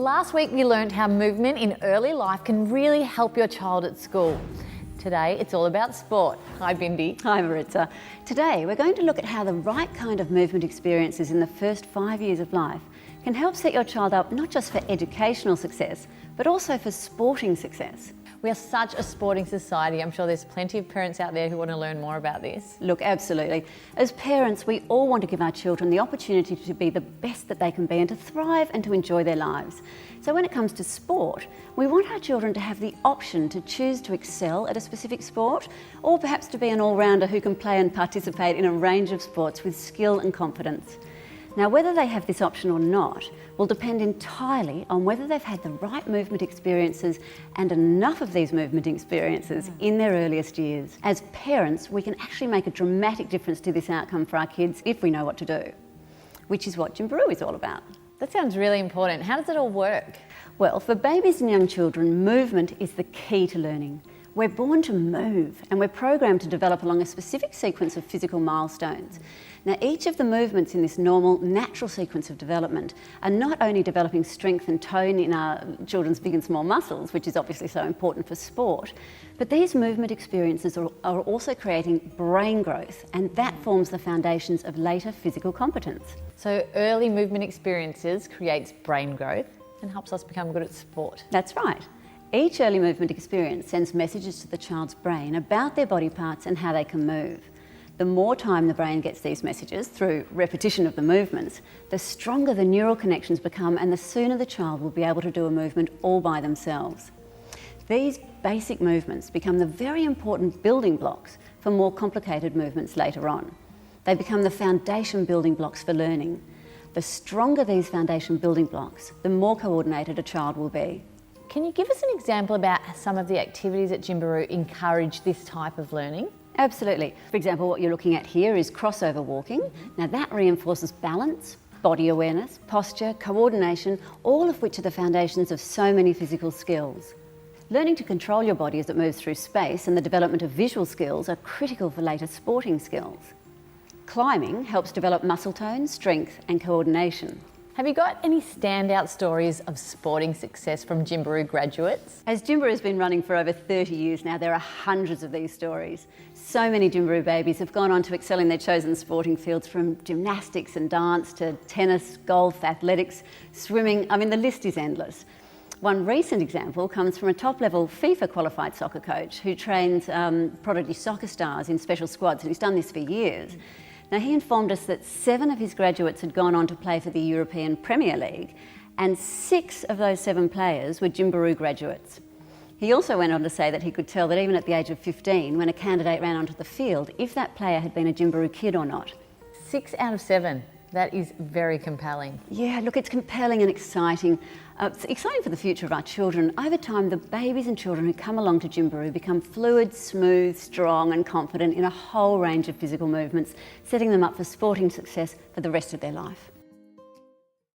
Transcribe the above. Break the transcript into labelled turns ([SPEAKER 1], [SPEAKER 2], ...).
[SPEAKER 1] Last week we learned how movement in early life can really help your child at school. Today it's all about sport. Hi Bindi.
[SPEAKER 2] Hi Maritza. Today we're going to look at how the right kind of movement experiences in the first 5 years of life can help set your child up not just for educational success, but also for sporting success.
[SPEAKER 1] We are such a sporting society. I'm sure there's plenty of parents out there who want to learn more about this.
[SPEAKER 2] Look, absolutely. As parents, we all want to give our children the opportunity to be the best that they can be and to thrive and to enjoy their lives. So when it comes to sport, we want our children to have the option to choose to excel at a specific sport, or perhaps to be an all-rounder who can play and participate in a range of sports with skill and confidence. Now, whether they have this option or not will depend entirely on whether they've had the right movement experiences and enough of these movement experiences in their earliest years. As parents, we can actually make a dramatic difference to this outcome for our kids if we know what to do, which is what Gymbaroo is all about.
[SPEAKER 1] That sounds really important. How does it all work?
[SPEAKER 2] Well, for babies and young children, movement is the key to learning. We're born to move and we're programmed to develop along a specific sequence of physical milestones. Now, each of the movements in this normal, natural sequence of development are not only developing strength and tone in our children's big and small muscles, which is obviously so important for sport, but these movement experiences are also creating brain growth, and that forms the foundations of later physical competence.
[SPEAKER 1] So early movement experiences creates brain growth and helps us become good at sport.
[SPEAKER 2] That's right. Each early movement experience sends messages to the child's brain about their body parts and how they can move. The more time the brain gets these messages through repetition of the movements, the stronger the neural connections become and the sooner the child will be able to do a movement all by themselves. These basic movements become the very important building blocks for more complicated movements later on. They become the foundation building blocks for learning. The stronger these foundation building blocks, the more coordinated a child will be.
[SPEAKER 1] Can you give us an example about some of the activities at Gymbaroo encourage this type of learning?
[SPEAKER 2] Absolutely. For example, what you're looking at here is crossover walking. Now that reinforces balance, body awareness, posture, coordination, all of which are the foundations of so many physical skills. Learning to control your body as it moves through space and the development of visual skills are critical for later sporting skills. Climbing helps develop muscle tone, strength and coordination.
[SPEAKER 1] Have you got any standout stories of sporting success from Gymbaroo graduates?
[SPEAKER 2] As Gymbaroo has been running for over 30 years now, there are hundreds of these stories. So many Gymbaroo babies have gone on to excel in their chosen sporting fields, from gymnastics and dance to tennis, golf, athletics, swimming. I mean, the list is endless. One recent example comes from a top-level FIFA qualified soccer coach who trains prodigy soccer stars in special squads, and he's done this for years. Now, he informed us that 7 of his graduates had gone on to play for the European Premier League, and 6 of those 7 players were Gymbaroo graduates. He also went on to say that he could tell that even at the age of 15, when a candidate ran onto the field, if that player had been a Gymbaroo kid or not.
[SPEAKER 1] 6 out of 7. That is very compelling.
[SPEAKER 2] Yeah, look, it's compelling and exciting. It's exciting for the future of our children. Over time, the babies and children who come along to Gymbaroo become fluid, smooth, strong and confident in a whole range of physical movements, setting them up for sporting success for the rest of their life.